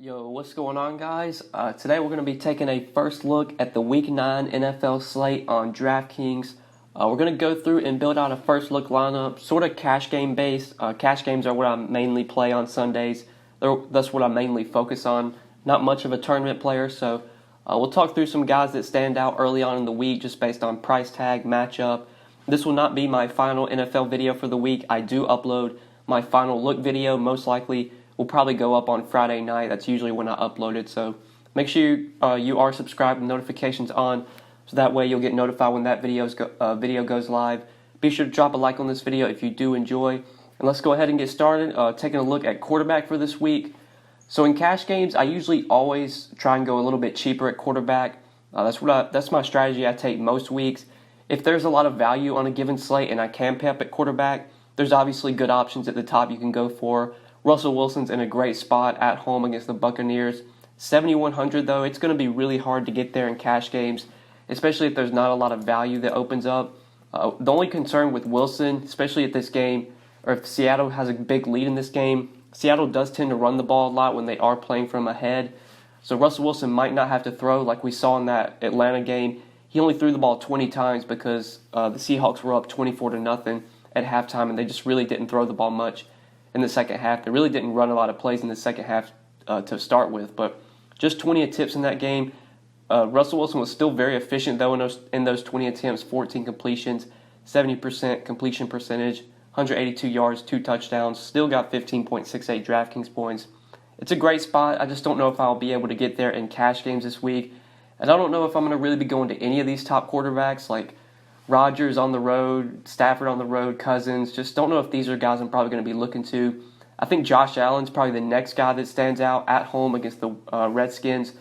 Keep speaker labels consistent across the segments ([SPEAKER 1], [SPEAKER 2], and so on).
[SPEAKER 1] Yo, what's going on, guys? Today we're going to be taking a first look at the Week 9 NFL slate on Draftkings. We're going to go through and build out a first look lineup, sort of cash game based. Cash games are what I mainly play on Sundays. That's what I mainly focus on. Not much of a tournament player, so we'll talk through some guys that stand out early on in the week just based on price tag, matchup. This will not be my final NFL video for the week. I do upload my final look video, most likely will probably go up on Friday night. That's usually when I upload it. So make sure you are subscribed and notifications on, so that way you'll get notified when that video goes live. Be sure to drop a like on this video if you do enjoy. And let's go ahead and get started. Taking a look at quarterback for this week. So in cash games, I usually always try and go a little bit cheaper at quarterback. That's my strategy I take most weeks. If there's a lot of value on a given slate and I can pay up at quarterback, there's obviously good options at the top you can go for. Russell Wilson's in a great spot at home against the Buccaneers. 7,100 though, it's going to be really hard to get there in cash games, especially if there's not a lot of value that opens up. The only concern with Wilson, especially at this game, or if Seattle has a big lead in this game, Seattle does tend to run the ball a lot when they are playing from ahead. So Russell Wilson might not have to throw like we saw in that Atlanta game. He only threw the ball 20 times because the Seahawks were up 24-0 at halftime, and they just really didn't throw the ball much in the second half. They really didn't run a lot of plays in the second half to start with, but just 20 attempts in that game. Russell Wilson was still very efficient though in those 20 attempts, 14 completions, 70% completion percentage, 182 yards, 2 touchdowns, still got 15.68 DraftKings points. It's a great spot. I just don't know if I'll be able to get there in cash games this week, and I don't know if I'm going to really be going to any of these top quarterbacks like Rodgers on the road, Stafford on the road, Cousins. Just don't know if these are guys I'm probably going to be looking to. I think Josh Allen's probably the next guy that stands out at home against the Redskins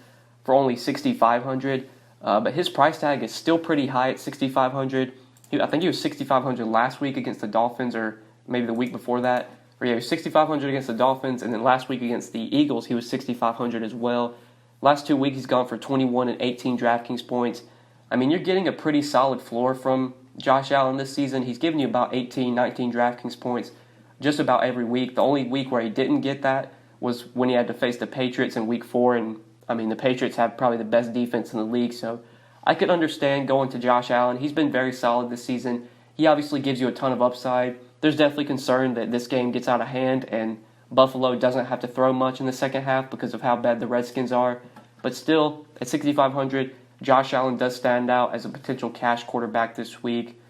[SPEAKER 1] for only 6,500. But his price tag is still pretty high at 6,500. I think he was 6,500 last week against the Dolphins, or maybe the week before that. Or yeah, he was 6,500 against the Dolphins, and then last week against the Eagles, he was 6,500 as well. Last 2 weeks, he's gone for 21 and 18 DraftKings points. I mean, you're getting a pretty solid floor from Josh Allen this season. He's given you about 18, 19 DraftKings points just about every week. The only week where he didn't get that was when he had to face the Patriots in Week 4. And, I mean, the Patriots have probably the best defense in the league. So I could understand going to Josh Allen. He's been very solid this season. He obviously gives you a ton of upside. There's definitely concern that this game gets out of hand and Buffalo doesn't have to throw much in the second half because of how bad the Redskins are. But still, at 6,500, Josh Allen does stand out as a potential cash quarterback this week.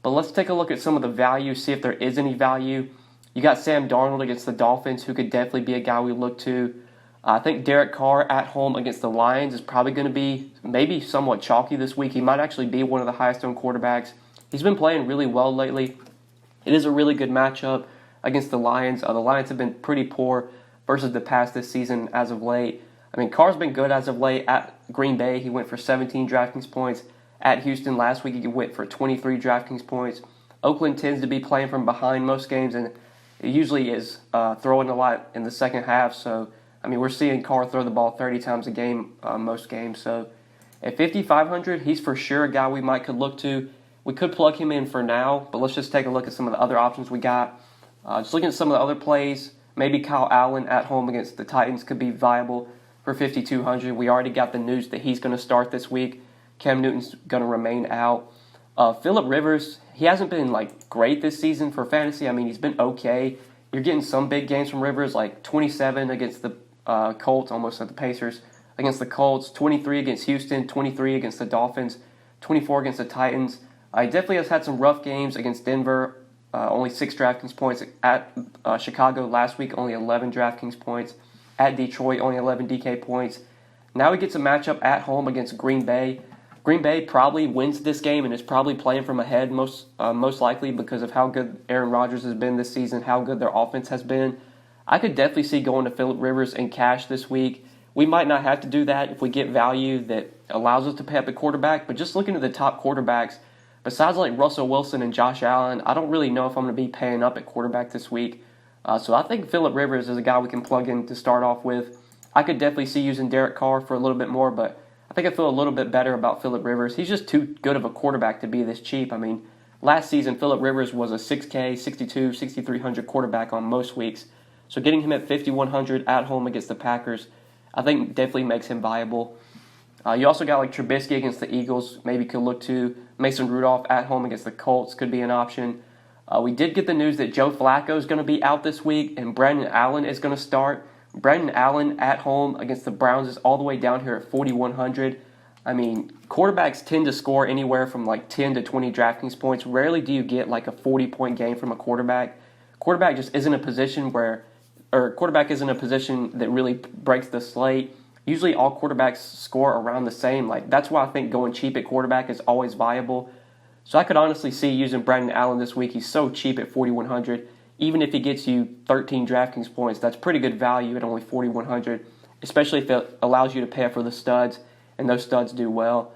[SPEAKER 1] But let's take a look at some of the value, see if there is any value. You got Sam Darnold against the Dolphins, who could definitely be a guy we look to. I think Derek Carr at home against the Lions is probably going to be maybe somewhat chalky this week. He might actually be one of the highest-owned quarterbacks. He's been playing really well lately. It is a really good matchup against the Lions. The Lions have been pretty poor versus the pass this season as of late. I mean, Carr's been good as of late. At Green Bay, he went for 17 DraftKings points. At Houston last week, he went for 23 DraftKings points. Oakland tends to be playing from behind most games, and it usually is throwing a lot in the second half. So, I mean, we're seeing Carr throw the ball 30 times a game most games. So, at 5,500, he's for sure a guy we could look to. We could plug him in for now, but let's just take a look at some of the other options we got. Just looking at some of the other plays, maybe Kyle Allen at home against the Titans could be viable for 5,200. We already got the news that he's going to start this week. Cam Newton's going to remain out. Phillip Rivers, he hasn't been great this season for fantasy. I mean, he's been okay. You're getting some big games from Rivers, like 27 against the Colts, almost at the Pacers, against the Colts, 23 against Houston, 23 against the Dolphins, 24 against the Titans. He definitely has had some rough games against Denver, only 6 DraftKings points. At Chicago last week, only 11 DraftKings points. At Detroit, only 11 DK points. Now he gets a matchup at home against Green Bay. Green Bay probably wins this game and is probably playing from ahead most likely because of how good Aaron Rodgers has been this season, how good their offense has been. I could definitely see going to Phillip Rivers in cash this week. We might not have to do that if we get value that allows us to pay up at quarterback, but just looking at the top quarterbacks, besides Russell Wilson and Josh Allen, I don't really know if I'm going to be paying up at quarterback this week. So I think Phillip Rivers is a guy we can plug in to start off with. I could definitely see using Derek Carr for a little bit more, but I think I feel a little bit better about Phillip Rivers. He's just too good of a quarterback to be this cheap. I mean, last season, Phillip Rivers was a 6K, 62, 6,300 quarterback on most weeks. So getting him at 5,100 at home against the Packers I think definitely makes him viable. You also got like Trubisky against the Eagles, maybe could look to. Mason Rudolph at home against the Colts could be an option. We did get the news that Joe Flacco is going to be out this week and Brandon Allen is going to start. Brandon Allen at home against the Browns is all the way down here at 4,100. I mean, quarterbacks tend to score anywhere from like 10 to 20 DraftKings points. Rarely do you get like a 40-point game from a quarterback. Quarterback just isn't a position quarterback isn't a position that really breaks the slate. Usually all quarterbacks score around the same. Like that's why I think going cheap at quarterback is always viable. So I could honestly see using Brandon Allen this week. He's so cheap at 4,100. Even if he gets you 13 DraftKings points, that's pretty good value at only 4,100, especially if it allows you to pay up for the studs, and those studs do well.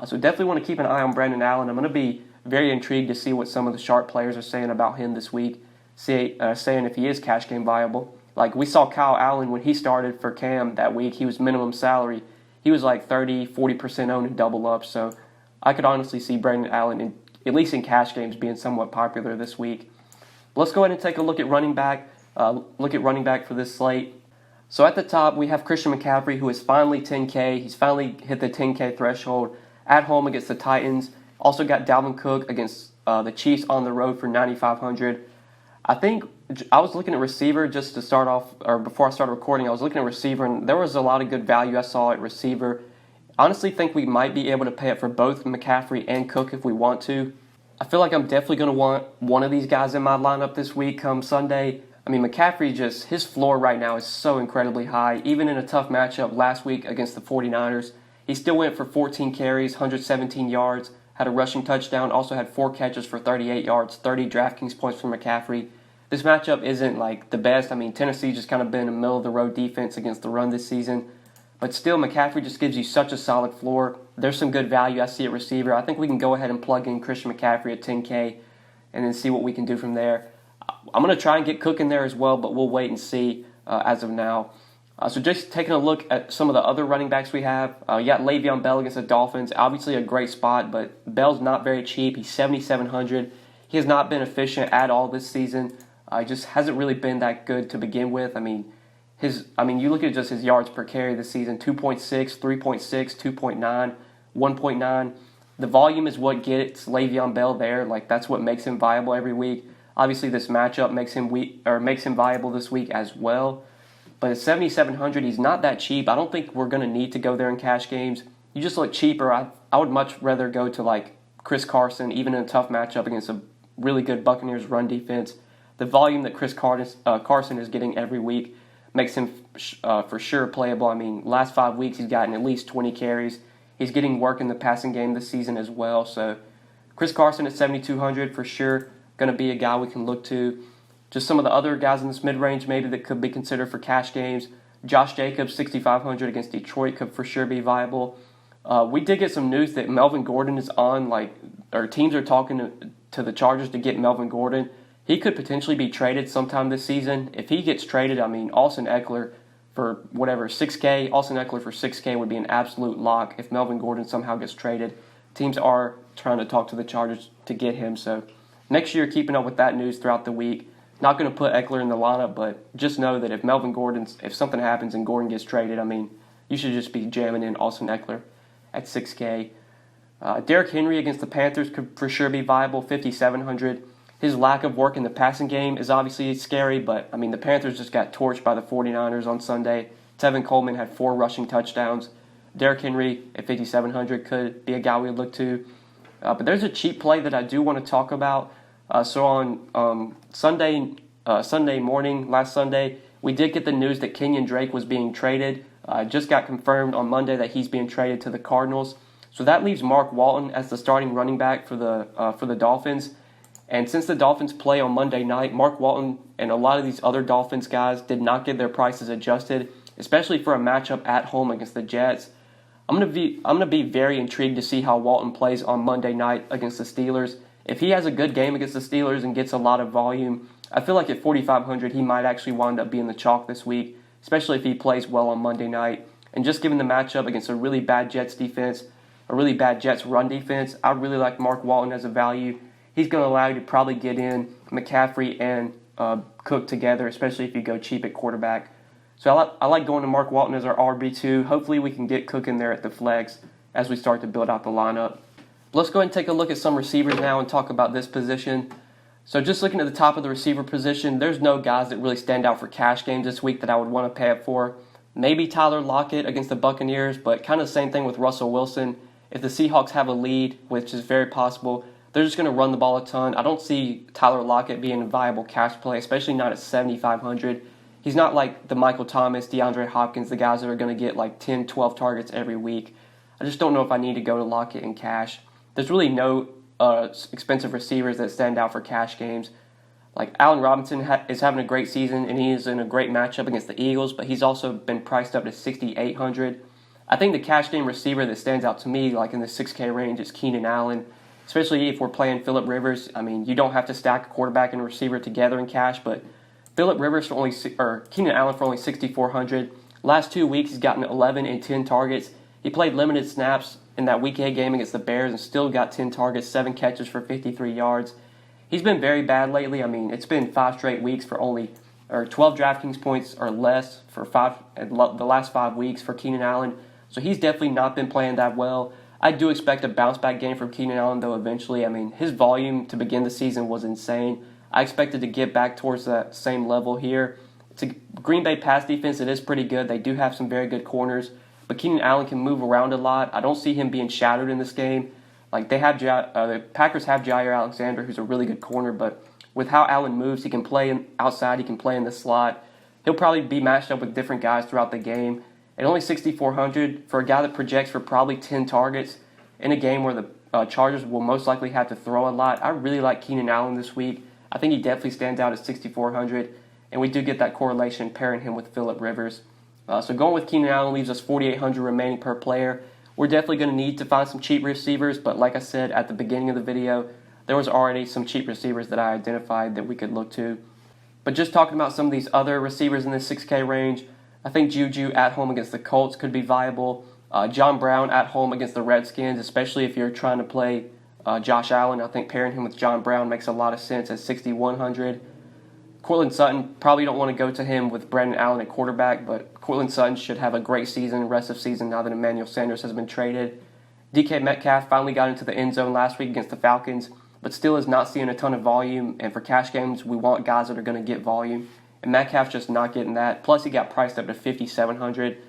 [SPEAKER 1] So definitely want to keep an eye on Brandon Allen. I'm going to be very intrigued to see what some of the sharp players are saying about him this week, saying if he is cash game viable. Like we saw Kyle Allen when he started for Cam that week. He was minimum salary. He was like 30, 40% owned and double up. So I could honestly see Brandon Allen, at least in cash games, being somewhat popular this week. Let's go ahead and take a look at running back. For this slate. So at the top, we have Christian McCaffrey, who is finally 10K. He's finally hit the 10K threshold at home against the Titans. Also got Dalvin Cook against the Chiefs on the road for 9,500. I think I was looking at receiver just to start off, or before I started recording, I was looking at receiver, and there was a lot of good value I saw at receiver. Honestly, think we might be able to pay up for both McCaffrey and Cook if we want to. I feel like I'm definitely going to want one of these guys in my lineup this week come Sunday. I mean, McCaffrey his floor right now is so incredibly high. Even in a tough matchup last week against the 49ers, he still went for 14 carries, 117 yards, had a rushing touchdown, also had 4 catches for 38 yards, 30 DraftKings points for McCaffrey. This matchup isn't like the best. I mean, Tennessee's just kind of been a middle-of-the-road defense against the run this season. But still, McCaffrey just gives you such a solid floor. There's some good value I see at receiver. I think we can go ahead and plug in Christian McCaffrey at 10K and then see what we can do from there. I'm going to try and get Cook in there as well, but we'll wait and see as of now. So just taking a look at some of the other running backs we have. You got Le'Veon Bell against the Dolphins. Obviously a great spot, but Bell's not very cheap. He's 7,700. He has not been efficient at all this season. He just hasn't really been that good to begin with. I mean, you look at just his yards per carry this season, 2.6, 3.6, 2.9, 1.9. The volume is what gets Le'Veon Bell there. Like that's what makes him viable every week. Obviously, this matchup makes him viable this week as well. But at 7,700, he's not that cheap. I don't think we're going to need to go there in cash games. You just look cheaper. I would much rather go to like Chris Carson, even in a tough matchup against a really good Buccaneers run defense. The volume that Chris Carson is getting every week makes him for sure playable. I mean, last 5 weeks he's gotten at least 20 carries. He's getting work in the passing game this season as well. So Chris Carson at 7,200 for sure going to be a guy we can look to. Just some of the other guys in this mid-range maybe that could be considered for cash games. Josh Jacobs, 6,500 against Detroit could for sure be viable. We did get some news that Melvin Gordon is on, or teams are talking to the Chargers to get Melvin Gordon. He could potentially be traded sometime this season. If he gets traded, I mean, Austin Eckler for 6K. Austin Eckler for 6K would be an absolute lock if Melvin Gordon somehow gets traded. Teams are trying to talk to the Chargers to get him. So next year, keeping up with that news throughout the week. Not going to put Eckler in the lineup, but just know that if something happens and Gordon gets traded, I mean, you should just be jamming in Austin Eckler at 6K. Derrick Henry against the Panthers could for sure be viable, 5,700. His lack of work in the passing game is obviously scary, but, I mean, the Panthers just got torched by the 49ers on Sunday. Tevin Coleman had 4 rushing touchdowns. Derrick Henry at 5,700 could be a guy we look to. But there's a cheap play that I do want to talk about. So on Sunday morning, last Sunday, we did get the news that Kenyon Drake was being traded. Just got confirmed on Monday that he's being traded to the Cardinals. So that leaves Mark Walton as the starting running back for the Dolphins. And since the Dolphins play on Monday night, Mark Walton and a lot of these other Dolphins guys did not get their prices adjusted, especially for a matchup at home against the Jets. I'm gonna be very intrigued to see how Walton plays on Monday night against the Steelers. If he has a good game against the Steelers and gets a lot of volume, I feel like at 4,500 he might actually wind up being the chalk this week, especially if he plays well on Monday night. And just given the matchup against a really bad Jets defense, a really bad Jets run defense, I really like Mark Walton as a value. He's going to allow you to probably get in McCaffrey and Cook together, especially if you go cheap at quarterback. So I like going to Mark Walton as our RB2. Hopefully we can get Cook in there at the flex as we start to build out the lineup. Let's go ahead and take a look at some receivers now and talk about this position. So just looking at the top of the receiver position, there's no guys that really stand out for cash games this week that I would want to pay up for. Maybe Tyler Lockett against the Buccaneers, but kind of the same thing with Russell Wilson. If the Seahawks have a lead, which is very possible, they're just going to run the ball a ton. I don't see Tyler Lockett being a viable cash play, especially not at 7,500. He's not like the Michael Thomas, DeAndre Hopkins, the guys that are going to get like 10, 12 targets every week. I just don't know if I need to go to Lockett in cash. There's really no expensive receivers that stand out for cash games. Like Allen Robinson is having a great season, and he is in a great matchup against the Eagles, but he's also been priced up to 6,800. I think the cash game receiver that stands out to me, like in the 6K range, is Keenan Allen, especially if we're playing Phillip Rivers. I mean, you don't have to stack a quarterback and a receiver together in cash, but Phillip Rivers Keenan Allen for only 6,400. Last 2 weeks, he's gotten 11 and 10 targets. He played limited snaps in that Week 8 game against the Bears and still got 10 targets, 7 catches for 53 yards. He's been very bad lately. I mean, it's been 5 straight weeks for only 12 Draftkings points or less for the last 5 weeks for Keenan Allen. So he's definitely not been playing that well. I do expect a bounce-back game from Keenan Allen, though, eventually. I mean, his volume to begin the season was insane. I expected to get back towards that same level here. It's a Green Bay pass defense that is pretty good. They do have some very good corners, but Keenan Allen can move around a lot. I don't see him being shadowed in this game. Like the Packers have Jair Alexander, who's a really good corner, but with how Allen moves, he can play outside, he can play in the slot. He'll probably be matched up with different guys throughout the game. At only 6,400 for a guy that projects for probably 10 targets in a game where the Chargers will most likely have to throw a lot, I really like Keenan Allen this week. I think he definitely stands out at 6,400, and we do get that correlation pairing him with Phillip Rivers. So going with Keenan Allen leaves us 4,800 remaining per player. We're definitely going to need to find some cheap receivers, but like I said at the beginning of the video, there was already some cheap receivers that I identified that we could look to. But just talking about some of these other receivers in the 6K range, I think Juju at home against the Colts could be viable. John Brown at home against the Redskins, especially if you're trying to play Josh Allen. I think pairing him with John Brown makes a lot of sense at 6,100. Courtland Sutton, probably don't want to go to him with Brandon Allen at quarterback, but Courtland Sutton should have a great season, rest of season, now that Emmanuel Sanders has been traded. DK Metcalf finally got into the end zone last week against the Falcons, but still is not seeing a ton of volume, and for cash games, we want guys that are going to get volume, and Metcalf's just not getting that. Plus, he got priced up to 5,700,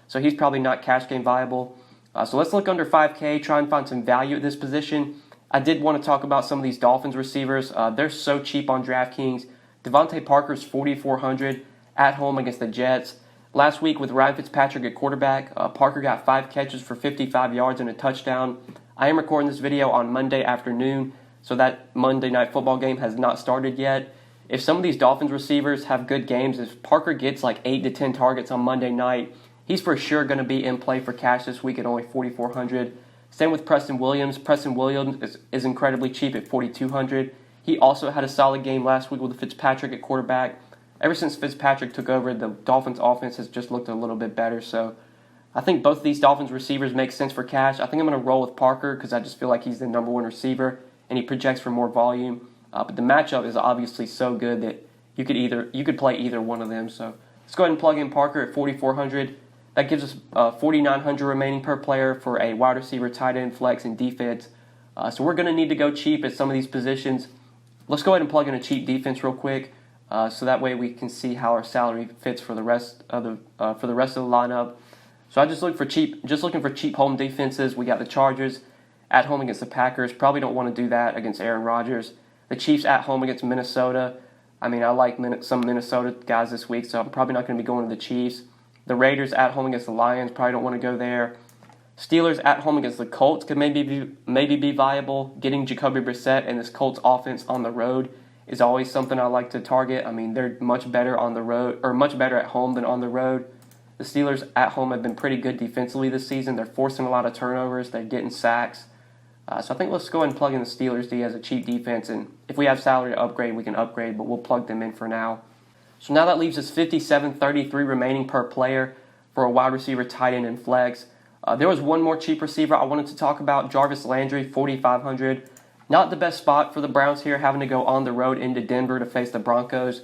[SPEAKER 1] so he's probably not cash game viable. So let's look under 5K, try and find some value at this position. I did want to talk about some of these Dolphins receivers. They're so cheap on DraftKings. Devontae Parker's 4,400 at home against the Jets. Last week with Ryan Fitzpatrick at quarterback, Parker got 5 catches for 55 yards and a touchdown. I am recording this video on Monday afternoon, so that Monday Night Football game has not started yet. If some of these Dolphins receivers have good games, if Parker gets like 8 to 10 targets on Monday night, he's for sure going to be in play for cash this week at only 4,400. Same with Preston Williams. Preston Williams is incredibly cheap at 4,200. He also had a solid game last week with Fitzpatrick at quarterback. Ever since Fitzpatrick took over, the Dolphins' offense has just looked a little bit better. So I think both of these Dolphins receivers make sense for cash. I think I'm going to roll with Parker because I just feel like he's the number one receiver and he projects for more volume. But the matchup is obviously so good that you could play either one of them. So let's go ahead and plug in Parker at 4,400. That gives us 4,900 remaining per player for a wide receiver, tight end, flex, and defense. So we're going to need to go cheap at some of these positions. Let's go ahead and plug in a cheap defense real quick, so that way we can see how our salary fits for the rest of the lineup. So I just looking for cheap home defenses. We got the Chargers at home against the Packers. Probably don't want to do that against Aaron Rodgers. The Chiefs at home against Minnesota. I mean, I like some Minnesota guys this week, so I'm probably not going to be going to the Chiefs. The Raiders at home against the Lions. Probably don't want to go there. Steelers at home against the Colts could maybe be viable. Getting Jacoby Brissett and this Colts offense on the road is always something I like to target. I mean, they're much better on the road, or much better at home than on the road. The Steelers at home have been pretty good defensively this season. They're forcing a lot of turnovers. They're getting sacks. So I think let's go ahead and plug in the Steelers D as a cheap defense, and if we have salary to upgrade, we can upgrade, but we'll plug them in for now. So now that leaves us 57.33 remaining per player for a wide receiver, tight end, and flex. There was one more cheap receiver I wanted to talk about, Jarvis Landry, 4,500. Not the best spot for the Browns here, having to go on the road into Denver to face the Broncos.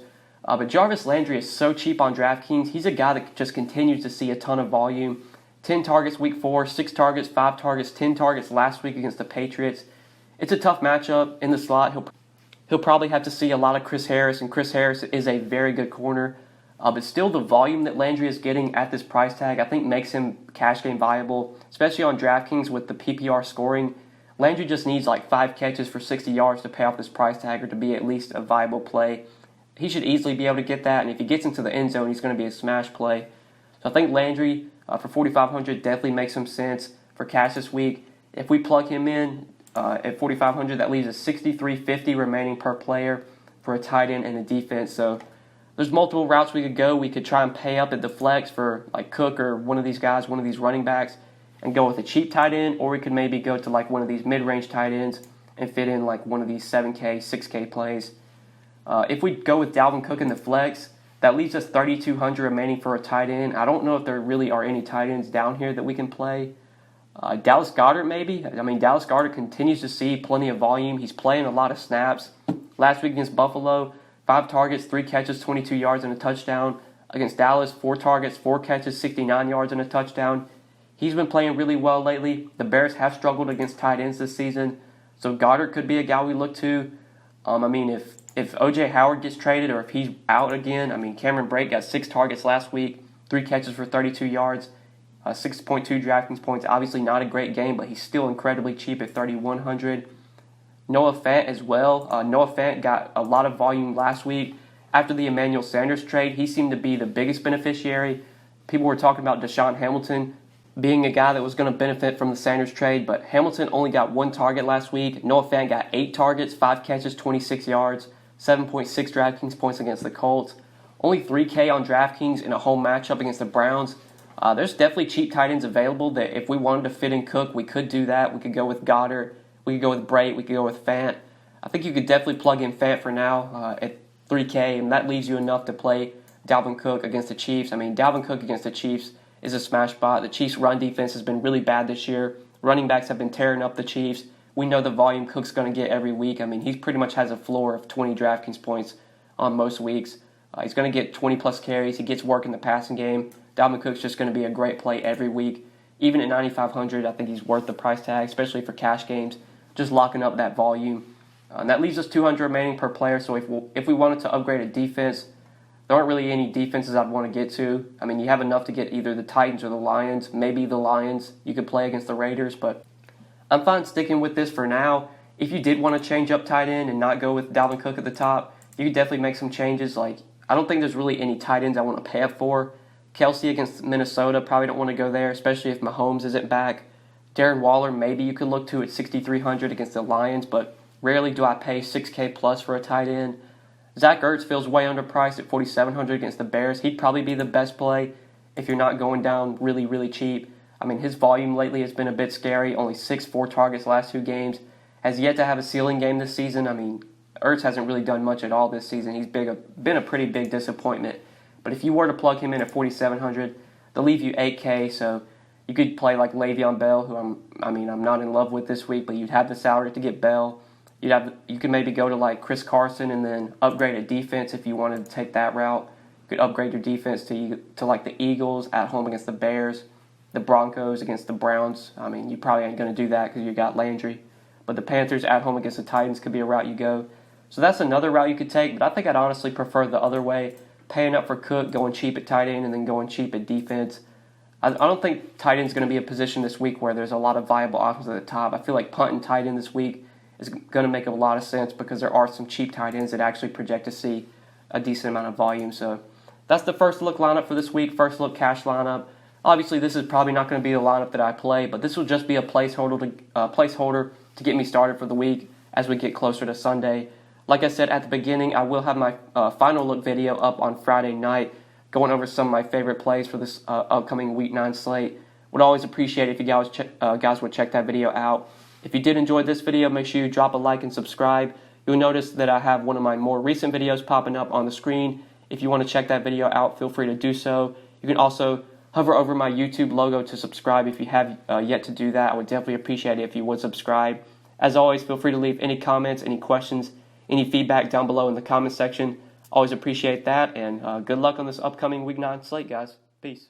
[SPEAKER 1] But Jarvis Landry is so cheap on DraftKings. He's a guy that just continues to see a ton of volume. 10 targets week 4, 6 targets, 5 targets, 10 targets last week against the Patriots. It's a tough matchup in the slot. He'll probably have to see a lot of Chris Harris, and Chris Harris is a very good corner. But still, the volume that Landry is getting at this price tag, I think, makes him cash game viable, especially on DraftKings with the PPR scoring. Landry just needs like 5 catches for 60 yards to pay off this price tag or to be at least a viable play. He should easily be able to get that, and if he gets into the end zone, he's going to be a smash play. So I think Landry for 4,500 definitely makes some sense for cash this week. If we plug him in at 4,500, that leaves us 63.50 remaining per player for a tight end and a defense. So there's multiple routes we could go. We could try and pay up at the flex for like Cook or one of these guys, one of these running backs, and go with a cheap tight end, or we could maybe go to like one of these mid-range tight ends and fit in like one of these 7K, 6K plays. If we go with Dalvin Cook in the flex, that leaves us 3,200 remaining for a tight end. I don't know if there really are any tight ends down here that we can play. Dallas Goedert maybe. I mean, Dallas Goedert continues to see plenty of volume. He's playing a lot of snaps. Last week against Buffalo, 5 targets, 3 catches, 22 yards and a touchdown. Against Dallas, 4 targets, 4 catches, 69 yards and a touchdown. He's been playing really well lately. The Bears have struggled against tight ends this season, so Goddard could be a guy we look to. I mean, if O.J. Howard gets traded or if he's out again, I mean, Cameron Brate got 6 targets last week, 3 catches for 32 yards, 6.2 DraftKings points. Obviously not a great game, but he's still incredibly cheap at 3,100. Noah Fant as well. Noah Fant got a lot of volume last week. After the Emmanuel Sanders trade, he seemed to be the biggest beneficiary. People were talking about Deshaun Hamilton being a guy that was going to benefit from the Sanders trade, but Hamilton only got 1 target last week. Noah Fant got 8 targets, 5 catches, 26 yards, 7.6 DraftKings points against the Colts. Only 3K on DraftKings in a home matchup against the Browns. There's definitely cheap tight ends available that if we wanted to fit in Cook, we could do that. We could go with Goddard. We could go with Brate. We could go with Fant. I think you could definitely plug in Fant for now at 3K, and that leaves you enough to play Dalvin Cook against the Chiefs. I mean, Dalvin Cook against the Chiefs is a smash spot. The Chiefs' run defense has been really bad this year. Running backs have been tearing up the Chiefs. We know the volume Cook's going to get every week. I mean, he pretty much has a floor of 20 DraftKings points on most weeks. He's going to get 20-plus carries. He gets work in the passing game. Dalvin Cook's just going to be a great play every week. Even at 9,500, I think he's worth the price tag, especially for cash games, just locking up that volume. And that leaves us 200 remaining per player, so if we wanted to upgrade a defense, there aren't really any defenses I'd want to get to. I mean, you have enough to get either the Titans or the Lions. Maybe the Lions you could play against the Raiders, but I'm fine sticking with this for now. If you did want to change up tight end and not go with Dalvin Cook at the top, you could definitely make some changes. Like, I don't think there's really any tight ends I want to pay up for. Kelsey against Minnesota, probably don't want to go there, especially if Mahomes isn't back. Darren Waller, maybe you could look to at 6,300 against the Lions, but rarely do I pay 6K plus for a tight end. Zach Ertz feels way underpriced at 4,700 against the Bears. He'd probably be the best play if you're not going down really, really cheap. I mean, his volume lately has been a bit scary. Only 4 targets last 2 games. Has yet to have a ceiling game this season. I mean, Ertz hasn't really done much at all this season. He's been a pretty big disappointment. But if you were to plug him in at 4,700, they'll leave you 8K. So you could play like Le'Veon Bell, who I'm not in love with this week, but you'd have the salary to get Bell. You could maybe go to like Chris Carson and then upgrade a defense if you wanted to take that route. You could upgrade your defense to like the Eagles at home against the Bears, the Broncos against the Browns. I mean, you probably ain't going to do that because you got Landry. But the Panthers at home against the Titans could be a route you go. So that's another route you could take, but I think I'd honestly prefer the other way, paying up for Cook, going cheap at tight end, and then going cheap at defense. I don't think tight end is going to be a position this week where there's a lot of viable options at the top. I feel like punt and tight end this week is going to make a lot of sense because there are some cheap tight ends that actually project to see a decent amount of volume. So that's the first look lineup for this week, first look cash lineup. Obviously, this is probably not going to be the lineup that I play, but this will just be a placeholder to get me started for the week as we get closer to Sunday. Like I said at the beginning, I will have my final look video up on Friday night, going over some of my favorite plays for this upcoming Week 9 slate. Would always appreciate it if you guys would check that video out. If you did enjoy this video, make sure you drop a like and subscribe. You'll notice that I have one of my more recent videos popping up on the screen. If you want to check that video out, feel free to do so. You can also hover over my YouTube logo to subscribe if you have yet to do that. I would definitely appreciate it if you would subscribe. As always, feel free to leave any comments, any questions, any feedback down below in the comment section. Always appreciate that, and good luck on this upcoming Week 9 slate, guys. Peace.